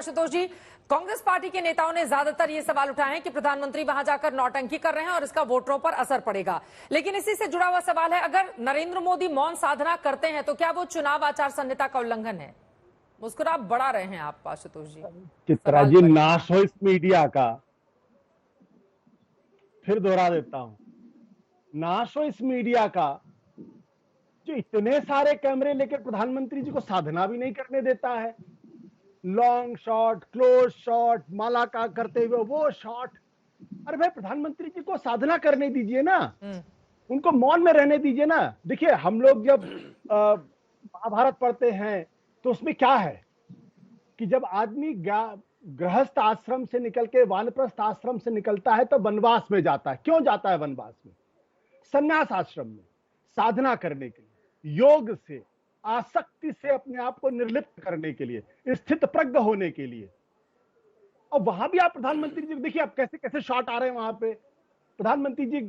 आशुतोष जी, Congress party के नेताओं ने ज्यादातर ये सवाल उठाए हैं कि प्रधानमंत्री वहां जाकर नौटंकी कर रहे हैं और इसका वोटरों पर असर पड़ेगा। लेकिन इसी से जुड़ा हुआ सवाल है, अगर नरेंद्र मोदी मौन साधना करते हैं तो क्या वो चुनाव आचार संहिता का उल्लंघन है? मुस्कुरा बढ़ा रहे हैं आप आशुतोष जी। चित्रा जी, नाश हो इस मीडिया का। फिर दोहरा देता हूं, नाश हो इस मीडिया का जो इतने सारे कैमरे लेकर प्रधानमंत्री जी को साधना भी नहीं करने देता है। लॉन्ग शॉट, क्लोज शॉट, माला का करते हुए वो शॉट। अरे भाई, प्रधानमंत्री जी को साधना करने दीजिए ना, उनको मौन में रहने दीजिए ना। देखिए, हम लोग जब महाभारत पढ़ते हैं तो उसमें क्या है कि जब आदमी गृहस्थ आश्रम से निकल के वानप्रस्थ आश्रम से निकलता है तो वनवास में जाता है। क्यों जाता है वनवास में? संन्यास आश्रम में साधना करने के लिए, योग से, आसक्ति से अपने आप को निर्लिप्त करने के लिए, स्थित प्रज्ञ होने के लिए। और वहां भी आप प्रधानमंत्री जी देखिए, आप कैसे कैसे शॉट आ रहे हैं वहां पे। प्रधानमंत्री जी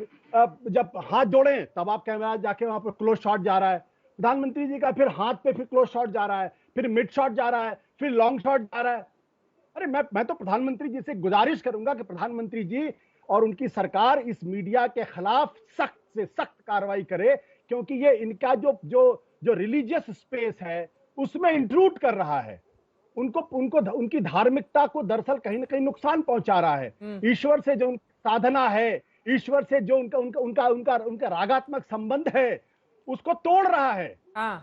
जब हाथ जोड़े तब आप कैमरा जाके वहां पर क्लोज शॉट जा रहा है। प्रधानमंत्री जी का फिर हाथ पे फिर क्लोज शॉट जा रहा है, फिर मिड शॉट जा रहा है, फिर लॉन्ग शॉट जा रहा है। अरे मैं तो प्रधानमंत्री जी से गुजारिश करूंगा कि प्रधानमंत्री जी और उनकी सरकार इस मीडिया के खिलाफ सख्त से सख्त कार्रवाई करे, क्योंकि ये इनका जो रिलीजियस स्पेस है उसमें इंट्रूड कर रहा है। उनकी धार्मिकता को दरअसल कहीं ना कहीं नुकसान पहुंचा रहा है। ईश्वर से जो उनकी साधना है, ईश्वर से जो उनका रागात्मक संबंध है, उसको तोड़ रहा है।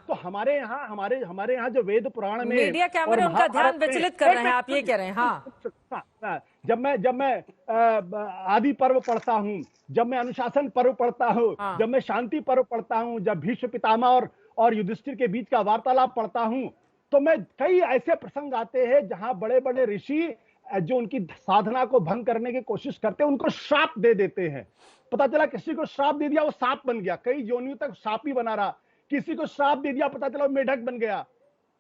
तो हमारे यहाँ जो वेद पुराण में मीडिया कैमरे उनका ध्यान विचलित कर रहे हैं, आप ये कह रहे हैं? हाँ। जब मैं आदि पर्व पढ़ता हूँ, जब मैं अनुशासन पर्व पढ़ता हूँ, जब मैं शांति पर्व पढ़ता हूँ, जब भीष्म पितामह और युधिष्ठिर के बीच का वार्तालाप पढ़ता हूँ, तो मैं कई ऐसे प्रसंग आते हैं जहां बड़े बड़े ऋषि जो उनकी साधना को भंग करने की कोशिश करते हैं, उनको श्राप दे देते हैं। पता चला किसी को श्राप दे दिया, वो सांप बन गया, कई योनियों तक सांप ही बना रहा। किसी को श्राप दे दिया, पता चला वो मेढक बन गया,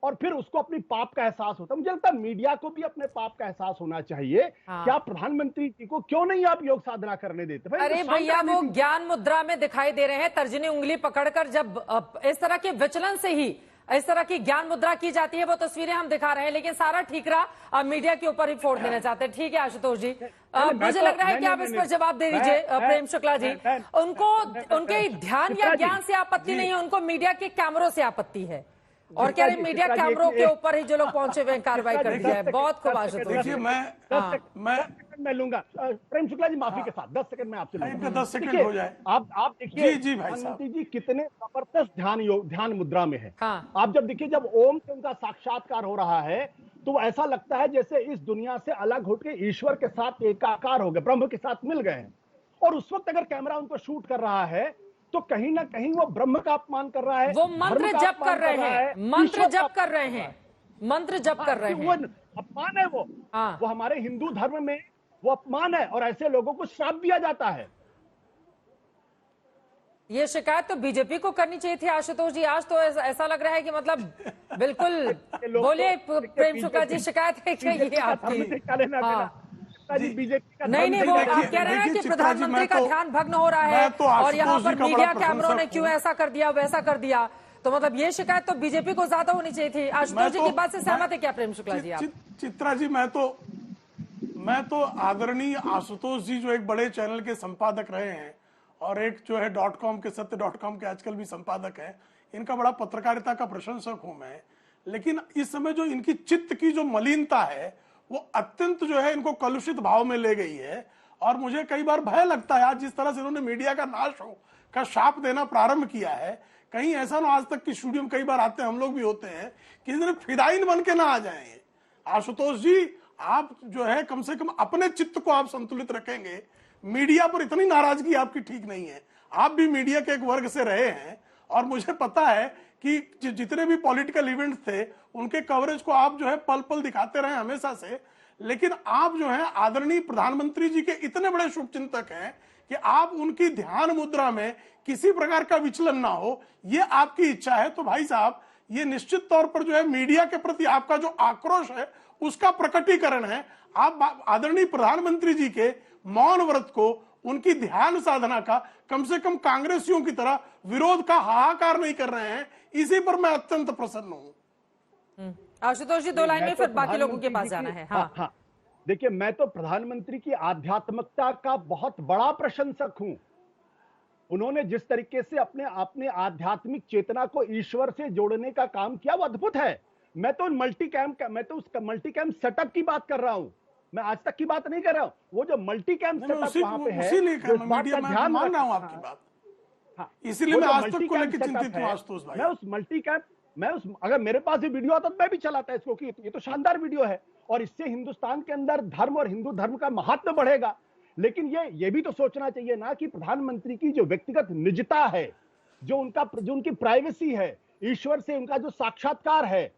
और फिर उसको अपनी पाप का एहसास होता है। मुझे लगता है मीडिया को भी अपने पाप का एहसास होना चाहिए। क्या प्रधानमंत्री जी को क्यों नहीं आप योग साधना करने देते? अरे भैया, वो ज्ञान मुद्रा में दिखाई दे रहे हैं, तर्जनी उंगली पकड़कर। जब इस तरह के विचलन से ही इस तरह की ज्ञान मुद्रा की जाती है, वो तस्वीरें हम दिखा रहे हैं, लेकिन सारा ठीकरा मीडिया के ऊपर ही फोड़ देना चाहते हैं। ठीक है आशुतोष जी, मुझे लग रहा है कि आप इस पर जवाब दे दीजिए। प्रेम शुक्ला जी, उनके ध्यान या ज्ञान से आपत्ति नहीं है, उनको मीडिया के कैमरों से आपत्ति है, और कह रहे मीडिया कैमरों के ऊपर ही जो लोग पहुंचे हुए कार्रवाई कर दी है। बहुत खूब आशुतोष जी। मैं लूंगा प्रेम शुक्ला जी, माफी के साथ 10 सेकंड में आपसे लूंगा। 10 सेकंड हो जाए। आप देखिए प्रधानमंत्री जी कितने जबरदस्त ध्यान मुद्रा में है। आप जब देखिए, जब ओम से उनका साक्षात्कार हो रहा है तो ऐसा लगता है जैसे इस दुनिया से अलग होकर ईश्वर के साथ एकाकार हो गए, ब्रह्म के साथ मिल गए हैं। और उस वक्त अगर कैमरा उनको शूट कर रहा है तो कहीं ना कहीं वो ब्रह्म का अपमान कर रहा है, वो मंत्र जप कर रहे हैं, मंत्र जप कर रहे हैं, मंत्र जप कर रहे हैं। वो अपमान है, वो हमारे हिंदू धर्म में वो अपमान है, और ऐसे लोगों को श्राप दिया जाता है। ये शिकायत तो बीजेपी को करनी चाहिए थी आशुतोष जी। आज तो ऐसा लग रहा है कि मतलब बिल्कुल बोलिए प्रेम शुक्ला जी, शिकायत है क्या ये आपकी? बीजेपी का नहीं, वो आप कह रहे हैं कि प्रधानमंत्री का ध्यान भग्न हो रहा है और यहाँ पर मीडिया कैमरों ने क्यों ऐसा कर दिया, वैसा कर दिया। तो मतलब ये शिकायत तो बीजेपी को ज्यादा होनी चाहिए थी। आशुतोष जी की बात से सहमत है क्या प्रेम शुक्ला जी? आप चित्रा जी, मैं तो आदरणीय आशुतोष जी जो एक बड़े चैनल के संपादक रहे हैं और एक जो है .com के सत्य.com के आजकल भी संपादक है, इनका बड़ा पत्रकारिता का प्रशंसक हूं मैं। लेकिन इस समय जो इनकी चित्त की जो मलिनता है वो अत्यंत जो है इनको कलुषित भाव में ले गई है। और मुझे कई बार भय लगता है, आज जिस तरह से इन्होंने मीडिया का नाश हो का शाप देना प्रारंभ किया है, कहीं ऐसा ना आज तक की स्टूडियो में कई बार आते हैं, हम लोग भी होते हैं, कि इन्हें फिदाइन बन के ना आ जाए। आशुतोष जी, आप जो है कम से कम अपने चित्त को आप संतुलित रखेंगे। मीडिया पर इतनी नाराजगी आपकी ठीक नहीं है। आप भी मीडिया के एक वर्ग से रहे हैं, और मुझे पता है कि जितने भी पॉलिटिकल इवेंट्स थे उनके कवरेज को आप जो है पल पल दिखाते रहे हमेशा से। लेकिन आप जो है आदरणीय प्रधानमंत्री जी के इतने बड़े शुभचिंतक हैं कि आप उनकी ध्यान मुद्रा में किसी प्रकार का विचलन ना हो, ये आपकी इच्छा है। तो भाई साहब, ये निश्चित तौर पर जो है मीडिया के प्रति आपका जो आक्रोश है उसका प्रकटीकरण है। आप आदरणीय प्रधानमंत्री जी के मौन व्रत को, उनकी ध्यान साधना का कम से कम कांग्रेसियों की तरह विरोध का हाहाकार नहीं कर रहे हैं, इसी पर मैं अत्यंत प्रसन्न हूं। आशुतोष जी, 2 लाइन में, फिर बाकी लोगों के पास जाना है। हाँ, हाँ, देखिए, मैं तो प्रधानमंत्री की आध्यात्मिकता का बहुत बड़ा प्रशंसक हूं। उन्होंने जिस तरीके से अपने आध्यात्मिक चेतना को ईश्वर से जोड़ने का काम किया, वो अद्भुत है। मैं तो उस मल्टी कैम सेटअप की बात कर रहा हूं। मैं आज तक की बात नहीं कर रहा हूं। वो जो मल्टी कैम सेटअप वहां पे है, इसीलिए जो इस बात का ध्यान मान रहा हूं रख- आपकी बात। हाँ, इसीलिए वो मैं जो आज तक को multi-cam लेकर setup चिंतित हूं है, आशुतोष भाई। मैं उस अगर मेरे पास ये वीडियो आता तो मैं भी चलाता इसको, कि ये तो शानदार वीडियो है और इससे हिंदुस्तान के अंदर धर्म और हिंदू धर्म का महत्व बढ़ेगा। लेकिन ये भी तो सोचना चाहिए ना कि प्रधानमंत्री की जो व्यक्तिगत निजता है, जो उनकी प्राइवेसी है, ईश्वर से उनका जो साक्षात्कार है,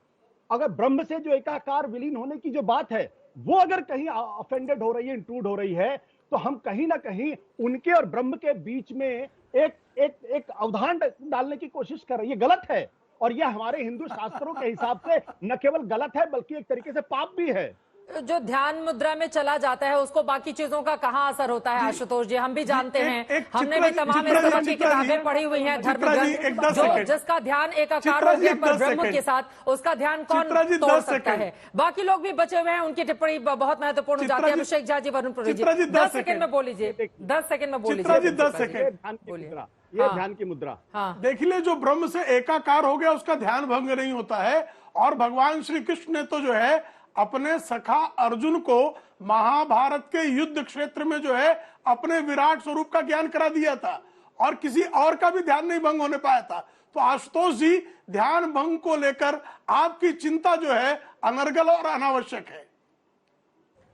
अगर ब्रह्म से जो एकाकार विलीन होने की जो बात है, वो अगर कहीं ऑफेंडेड हो रही है, इंट्रूड हो रही है, तो हम कहीं ना कहीं उनके और ब्रह्म के बीच में एक अवधान डालने की कोशिश कर रहे हैं। ये गलत है और ये हमारे हिंदू शास्त्रों के हिसाब से न केवल गलत है बल्कि एक तरीके से पाप भी है। जो ध्यान मुद्रा में चला जाता है उसको बाकी चीजों का कहाँ असर होता है आशुतोष जी? हम भी जानते हैं, हमने भी तमाम इस तरह की किताबें पढ़ी हुई हैं, धर्म ग्रंथ, जो जिसका ध्यान एकाकार हो गया पर ब्रह्म के साथ, उसका ध्यान कौन तोड़ सकता है? बाकी लोग भी बचे हुए हैं, उनकी टिप्पणी बहुत महत्वपूर्ण हो जाती है। अभिषेक झा जी, वरुण पुरोहित जी, 10 सेकंड में बोल लीजिए, 10 सेकंड में बोल लीजिए। 10 सेकंड ये ध्यान की मुद्रा। हाँ, देख ले, जो ब्रह्म से एकाकार हो गया उसका ध्यान भंग नहीं होता है। और भगवान श्री कृष्ण ने तो जो है अपने सखा अर्जुन को महाभारत के युद्ध क्षेत्र में जो है अपने विराट स्वरूप का ज्ञान करा दिया था और किसी और का भी ध्यान नहीं भंग होने पाया था। तो आशुतोष जी, ध्यान भंग को लेकर आपकी चिंता जो है अनर्गल और अनावश्यक है।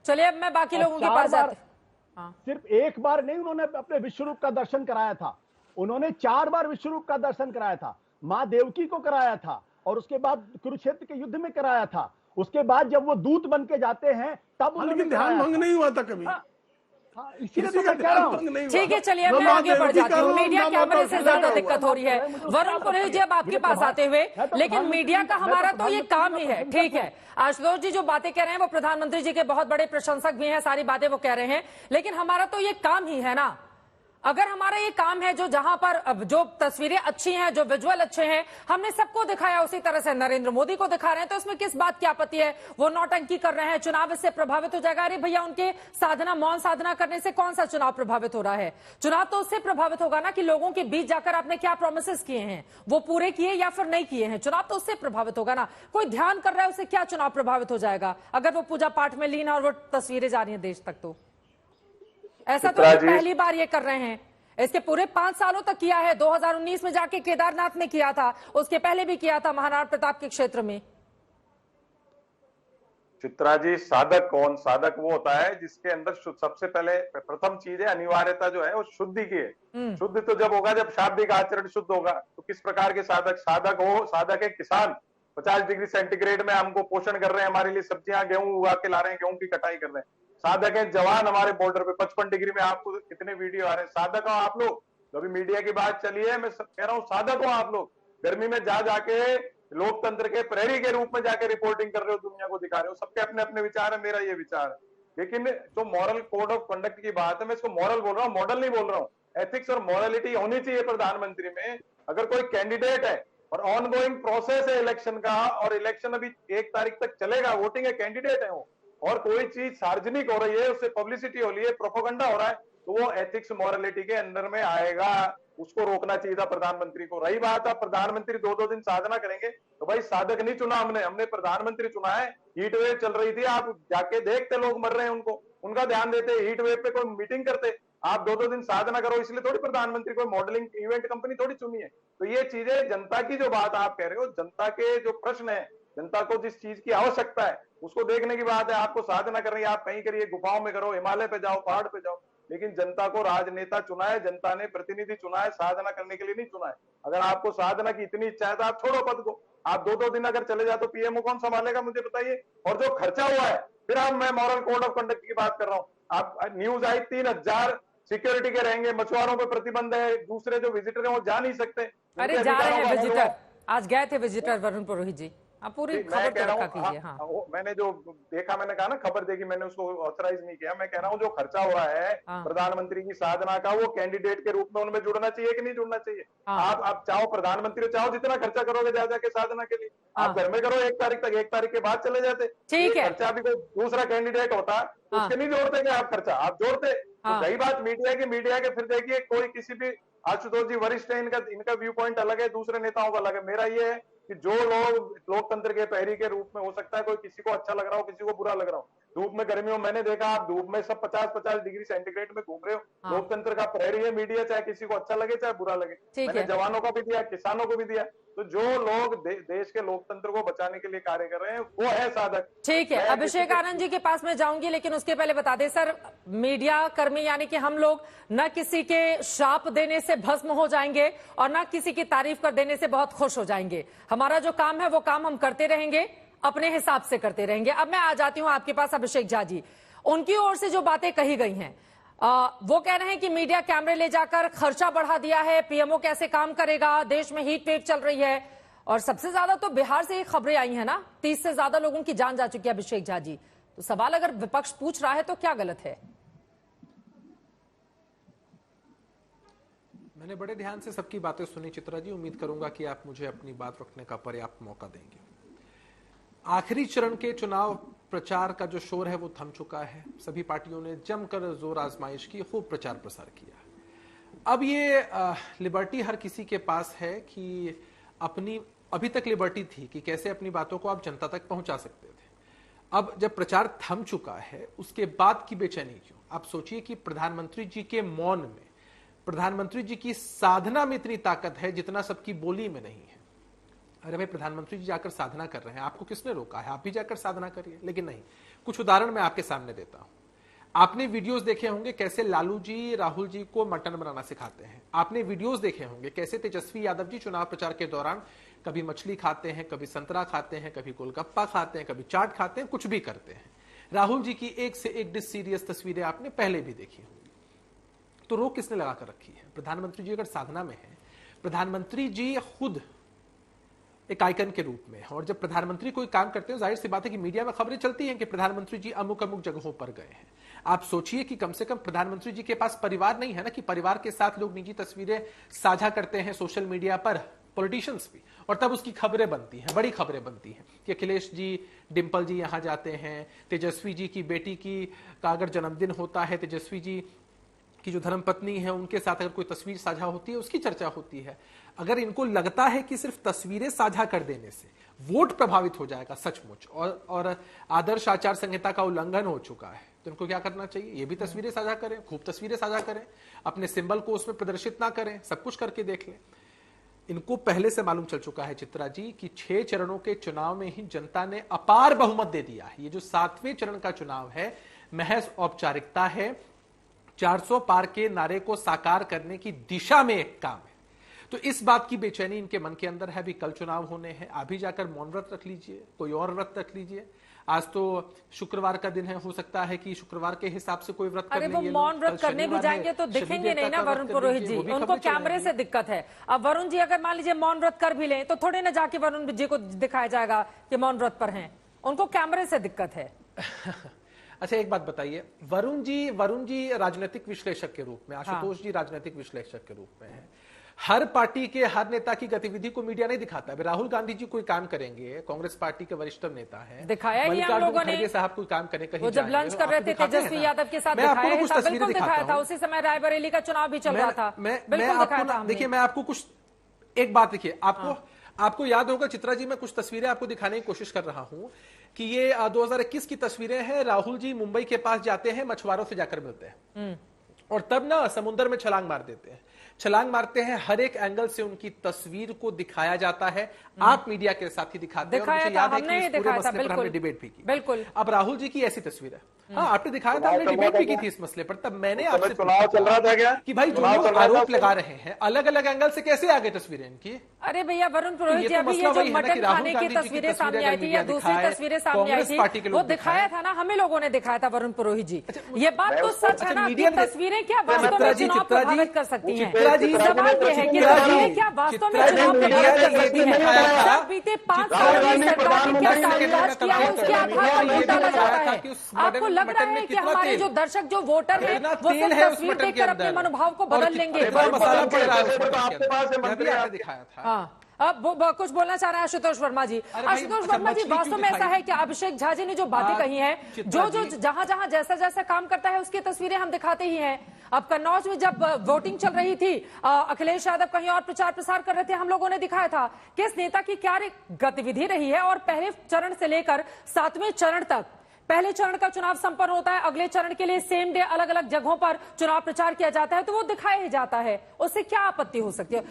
चलिए अब मैं बाकी लोगों के पास जाती हूं। सिर्फ एक बार नहीं उन्होंने अपने विश्वरूप का दर्शन कराया था, उन्होंने 4 बार विश्वरूप का दर्शन कराया था। मां देवकी को कराया था और उसके बाद कुरुक्षेत्र के युद्ध में कराया था। उसके बाद जब वो दूत बन के जाते हैं तब लेकिन ध्यान भंग नहीं हुआ था कभी। इसीलिए तो मैं कह रहा हूं। ठीक है, चलिए मैं आगे बढ़ जाती हूँ। मीडिया कैमरे से ज्यादा दिक्कत हो रही है। वरुण पुरोहित जी, अब आपके पास आते हुए, लेकिन मीडिया का हमारा तो ये काम ही है, ठीक है। आशुतोष जी जो बातें कह रहे हैं वो प्रधानमंत्री जी के बहुत बड़े प्रशंसक भी हैं, सारी बातें वो कह रहे हैं, लेकिन हमारा तो ये काम ही है ना। अगर हमारा ये काम है, जो जहां पर जो तस्वीरें अच्छी हैं, जो विजुअल अच्छे हैं, हमने सबको दिखाया, उसी तरह से नरेंद्र मोदी को दिखा रहे हैं, तो इसमें किस बात की आपत्ति है? वो नौटंकी कर रहे हैं, चुनाव इससे प्रभावित हो जाएगा। अरे भैया, उनके मौन साधना करने से कौन सा चुनाव प्रभावित हो रहा है? चुनाव तो उससे प्रभावित होगा ना कि लोगों के बीच जाकर आपने क्या प्रोमिसेस किए हैं, वो पूरे किए या फिर नहीं किए हैं। चुनाव तो उससे प्रभावित होगा ना। कोई ध्यान कर रहा है, उससे क्या चुनाव प्रभावित हो जाएगा अगर वो पूजा पाठ में लीन है और वो तस्वीरें जा रही हैं देश तक? तो ऐसा तो पहली बार ये कर रहे हैं, इसके पूरे 5 सालों तक किया है। 2019 में जाके केदारनाथ में किया था, उसके पहले भी किया था महाराणा प्रताप के क्षेत्र में। चित्रा जी, साधक कौन? साधक वो होता है जिसके अंदर सबसे पहले प्रथम चीज है अनिवार्यता जो है वो शुद्धि की है। शुद्ध तो जब होगा जब शाब्दिक आचरण शुद्ध होगा। तो किस प्रकार के साधक? साधक है किसान, 50 डिग्री सेंटीग्रेड में हमको पोषण कर रहे हैं, हमारे लिए सब्जियां गेहूं उगा के ला रहे हैं, गेहूं की कटाई कर रहे हैं। साधक है जवान हमारे बॉर्डर पे 55 डिग्री में, आपको कितने वीडियो आ रहे हैं। साधक हो आप लोग, जो अभी मीडिया की बात चली है, मैं कह रहा हूँ साधक हो आप लोग। गर्मी में जाके लोकतंत्र के प्रहरी के रूप में जाके रिपोर्टिंग कर रहे हो, दुनिया को दिखा रहे हो। सबके अपने अपने विचार है, मेरा ये विचार है। लेकिन जो मॉरल कोड ऑफ कंडक्ट की बात है, मैं इसको मॉरल बोल रहा हूँ, मॉडल नहीं बोल रहा हूँ। एथिक्स और मॉरलिटी होनी चाहिए प्रधानमंत्री में। अगर कोई कैंडिडेट है और ऑन गोइंग प्रोसेस है इलेक्शन का, और इलेक्शन अभी 1 तारीख तक चलेगा, वोटिंग है, कैंडिडेट है वो, और कोई चीज सार्वजनिक हो रही है, उससे पब्लिसिटी हो रही है, प्रोपोगंडा हो रहा है, तो वो एथिक्स मॉरलिटी के अंदर में आएगा। उसको रोकना चाहिए था प्रधानमंत्री को। रही बात, अब प्रधानमंत्री 2-2 दिन साधना करेंगे, तो भाई साधक नहीं चुना हमने प्रधानमंत्री चुना है। हीट वेव चल रही थी, आप जाके देखते लोग मर रहे हैं, उनका ध्यान देते। हीट वेव पे कोई मीटिंग करते, आप 2-2 दिन साधना करो, इसलिए थोड़ी प्रधानमंत्री कोई मॉडलिंग इवेंट कंपनी थोड़ी चुनी है। तो ये चीजें, जनता की जो बात आप कह रहे हो, जनता के जो प्रश्न है, जनता को जिस चीज की आवश्यकता है उसको देखने की बात है। आपको साधना करनी है, आप कहीं करिए, गुफाओं में करो, हिमालय पे जाओ, पहाड़ पे जाओ, लेकिन जनता को राजनेता चुना है, जनता ने प्रतिनिधि चुना है, साधना करने के लिए नहीं चुना है। अगर आपको साधना की इतनी इच्छा है तो आप छोड़ो पद को। आप 2-2 दिन अगर चले जाओ तो पीएमओ कौन संभालेगा, मुझे बताइए। और जो खर्चा हुआ है, फिर अब मैं मॉरल कोड ऑफ कंडक्ट की बात कर रहा हूँ। आप न्यूज आई 3000 सिक्योरिटी के रहेंगे, मछुआरों पर प्रतिबंध है, दूसरे जो विजिटर है वो जा नहीं सकते। अरे जा रहे हैं विजिटर, आज गए थे विजिटर वरुण पुरोहित जी। पूरी मैं खबर कह तो रहा रखा हूँ, कीजिए। हाँ मैंने जो देखा, मैंने कहा ना खबर देखी, मैंने उसको ऑथराइज नहीं किया। मैं कह रहा हूँ जो खर्चा हो रहा है हाँ प्रधानमंत्री की साधना का, वो कैंडिडेट के रूप में उनमें जुड़ना चाहिए कि नहीं जुड़ना चाहिए? हाँ आप चाहो प्रधानमंत्री हो, चाहो जितना खर्चा करोगे जा जाके साधना के लिए, हाँ आप घर में करो 1 तारीख तक, 1 तारीख के बाद चले जाते। ये ठीक है। खर्चा भी कोई दूसरा कैंडिडेट होता तो हाँ उसके नहीं जोड़ते क्या आप खर्चा? आप जोड़ते। तो हाँ रही बात मीडिया के फिर देखिए कोई किसी भी, आशुतोष जी वरिष्ठ है, इनका व्यू पॉइंट अलग है, दूसरे नेताओं का अलग है। मेरा ये है कि जो लोग लोकतंत्र के प्रहरी के रूप में, हो सकता है कोई किसी को अच्छा लग रहा हो, किसी को बुरा लग रहा हो, धूप में गर्मियों, मैंने देखा आप धूप में सब 50-50 डिग्री सेंटीग्रेड में घूम रहे हो। हाँ लोकतंत्र का प्रहरी है मीडिया, चाहे किसी को अच्छा लगे चाहे बुरा लगे। ठीक मैंने है। जवानों को भी दिया, किसानों को भी दिया। तो जो लोग देश के लोकतंत्र को बचाने के लिए कार्य कर रहे हैं वो है साधक। ठीक है, मैं अभिषेक आनंद जी के पास मैं जाऊंगी, लेकिन उसके पहले बता दें सर, मीडिया कर्मी यानी कि हम लोग न किसी के शाप देने से भस्म हो जाएंगे और न किसी की तारीफ कर देने से बहुत खुश हो जाएंगे। हमारा जो काम है वो काम हम करते रहेंगे, अपने हिसाब से करते रहेंगे। अब मैं आ जाती हूं आपके पास अभिषेक झा जी, उनकी ओर से जो बातें कही गई हैं, वो कह रहे हैं कि मीडिया कैमरे ले जाकर खर्चा बढ़ा दिया है, पीएमओ कैसे काम करेगा, देश में हीट वेव चल रही है, और सबसे ज्यादा तो बिहार से ये खबरें आई हैं ना, 30 से ज्यादा लोगों की जान जा चुकी है। अभिषेक झा जी, तो सवाल अगर विपक्ष पूछ रहा है तो क्या गलत है? मैंने बड़े ध्यान से सबकी बातें सुनी चित्रा जी, उम्मीद करूंगा कि आप मुझे अपनी बात रखने का पर्याप्त मौका देंगे। आखिरी चरण के चुनाव प्रचार का जो शोर है वो थम चुका है। सभी पार्टियों ने जमकर जोर आजमाइश की, खूब प्रचार प्रसार किया। अब ये लिबर्टी हर किसी के पास है कि अभी तक लिबर्टी थी कि कैसे अपनी बातों को आप जनता तक पहुंचा सकते थे। अब जब प्रचार थम चुका है उसके बाद की बेचैनी क्यों? आप सोचिए कि प्रधानमंत्री जी के मौन में, प्रधानमंत्री जी की साधना में इतनी ताकत है जितना सबकी बोली में नहीं है। अरे भाई, प्रधानमंत्री जी जाकर साधना कर रहे हैं, आपको किसने रोका है? आप भी जाकर साधना करिए। लेकिन नहीं, कुछ उदाहरण मैं आपके सामने देता हूं। आपने वीडियोस देखे होंगे कैसे लालू जी राहुल जी को मटन बनाना सिखाते हैं। आपने वीडियोस देखे होंगे कैसे तेजस्वी यादव जी चुनाव प्रचार के दौरान कभी मछली खाते हैं, कभी संतरा खाते हैं, कभी गोलगप्पा खाते हैं, कभी चाट खाते हैं, कुछ भी करते हैं। राहुल जी की एक से एक डिस सीरियस तस्वीरें आपने पहले भी देखी होंगी। तो रोक किसने लगा कर रखी है? प्रधानमंत्री जी अगर साधना में है, प्रधानमंत्री जी खुद एक आइकन के रूप में, और जब प्रधानमंत्री कोई काम करते हैं जाहिर सी बात है कि मीडिया में खबरें चलती हैं कि प्रधानमंत्री जी अमुक अमुक जगहों पर गए हैं। आप सोचिए कि कम से कम प्रधानमंत्री जी के पास परिवार नहीं है ना, कि परिवार के साथ लोग निजी तस्वीरें साझा करते हैं सोशल मीडिया पर, पॉलिटिशियंस भी, और तब उसकी खबरें बनती हैं, बड़ी खबरें बनती हैं कि अखिलेश जी, डिंपल जी यहां जाते हैं, तेजस्वी जी की बेटी का अगर जन्मदिन होता है, तेजस्वी जी की जो धर्मपत्नी है उनके साथ अगर कोई तस्वीर साझा होती है उसकी चर्चा होती है। अगर इनको लगता है कि सिर्फ तस्वीरें साझा कर देने से वोट प्रभावित हो जाएगा सचमुच, और आदर्श आचार संहिता का उल्लंघन हो चुका है, तो इनको क्या करना चाहिए? ये भी तस्वीरें साझा करें, खूब तस्वीरें साझा करें, अपने सिंबल को उसमें प्रदर्शित ना करें, सब कुछ करके देख लें। इनको पहले से मालूम चल चुका है चित्रा जी कि 6 चरणों के चुनाव में ही जनता ने अपार बहुमत दे दिया है। ये जो 7वें चरण का चुनाव है महज औपचारिकता है, 400 पार के नारे को साकार करने की दिशा में एक काम है। तो इस बात की बेचैनी इनके मन के अंदर है। अभी कल चुनाव होने हैं, अभी जाकर मौन व्रत रख लीजिए, कोई और व्रत रख लीजिए। आज तो शुक्रवार का दिन है, हो सकता है कि शुक्रवार के हिसाब से कोई व्रत कर अरे ले। वो मौन व्रत करने भी जाएंगे तो दिखेंगे नहीं ना वरुण पुरोहित जी, उनको कैमरे से दिक्कत है। अब वरुण जी अगर मान लीजिए मौन व्रत कर भी लें तो थोड़े ना जाके वरुण जी को दिखाया जाएगा कि मौन व्रत पर हैं, उनको कैमरे से दिक्कत है। अच्छा एक बात बताइए, वरुण जी राजनीतिक विश्लेषक के रूप में, आशुतोष जी राजनीतिक विश्लेषक के रूप में है। हर पार्टी के हर नेता की गतिविधि को मीडिया नहीं दिखाता है। राहुल गांधी जी कोई काम करेंगे, कांग्रेस पार्टी के वरिष्ठतम नेता है, दिखाया ही हम लोगों ने। साहब कोई काम करें कहीं, वो जब लंच कर रहे थे तेजस्वी यादव के साथ बिल्कुल दिखाया था, उसी समय रायबरेली का चुनाव भी चल रहा था, बिल्कुल दिखाया था। देखिए मैं आपको कुछ एक बात, देखिए आपको याद होगा चित्रा जी, मैं कुछ तस्वीरें आपको दिखाने की कोशिश कर रहा हूं कि ये 2021 की तस्वीरें हैं। राहुल जी मुंबई के पास जाते हैं, मछुआरों से जाकर मिलते हैं और तब ना समुद्र में छलांग मार देते हैं, छलांग मारते हैं। हर एक एंगल से उनकी तस्वीर को दिखाया जाता है। आप मीडिया के साथ ही दिखाते हैं, और मुझे याद है कि इस पूरे मसले पर हमने डिबेट भी की। बिल्कुल। अब राहुल जी की ऐसी तस्वीर है, हाँ आपने दिखाया था, हमने डिबेट भी की थी इस मसले पर। तब मैंने आपसे चुनाव चल रहा था क्या कि भाई जो लोग आरोप लगा रहे हैं अलग अलग एंगल से कैसे आ गए तस्वीरें इनकी? अरे भैया वरुण पुरोहित जी, अभी ये जो मटन खाने की तस्वीरें सामने आई थी या दूसरी तस्वीरें सामने आई थी, वो दिखाया था ना, हमें लोगों ने दिखाया था वरुण पुरोहित जी। ये बात तो सच है ना कि तस्वीरें तस्वीरें क्या वास्तव चित्रा में जी, चुनाव चित्रा जी, प्रभावित कर सकती हैं? चित्रा जी, सवाल ये है कि तस्वीरें क्या वास्तव में चुनाव प्रभावित कर सकती हैं? जब बीते 5 साल में सरकार ने क्या साजिश किया है, उसके आधार पर वोट डाला जाता है। आपको लग रहा है कि हमारे जो दर्शक, जो वोटर है, वो सिर्फ तस्वीर देखकर अपने मनोभाव को बदल लेंगे? मसाला पड़ रहा है उस मटन के आपके पास है अंदर। मंत्री, मैं भी आप आपने दिखाया था। हाँ, अब कुछ बोलना चाह रहे हैं आशुतोष वर्मा जी। आशुतोष वर्मा जी, वास्तव में ऐसा है कि अभिषेक झा जी ने जो बातें कही हैं, जो जहां जहां जैसा जैसा काम करता है उसकी तस्वीरें हम दिखाते ही हैं। अब कन्नौज में जब वोटिंग चल रही थी, अखिलेश यादव कहीं और प्रचार प्रसार कर रहे थे, हम लोगों ने दिखाया था कि इस नेता की क्या गतिविधि रही है। और पहले चरण से लेकर 7वें चरण तक, पहले चरण का चुनाव संपन्न होता है, अगले चरण के लिए सेम डे अलग अलग जगहों पर चुनाव प्रचार किया जाता है, तो वो दिखाया ही जाता है। उससे क्या आपत्ति हो सकती है?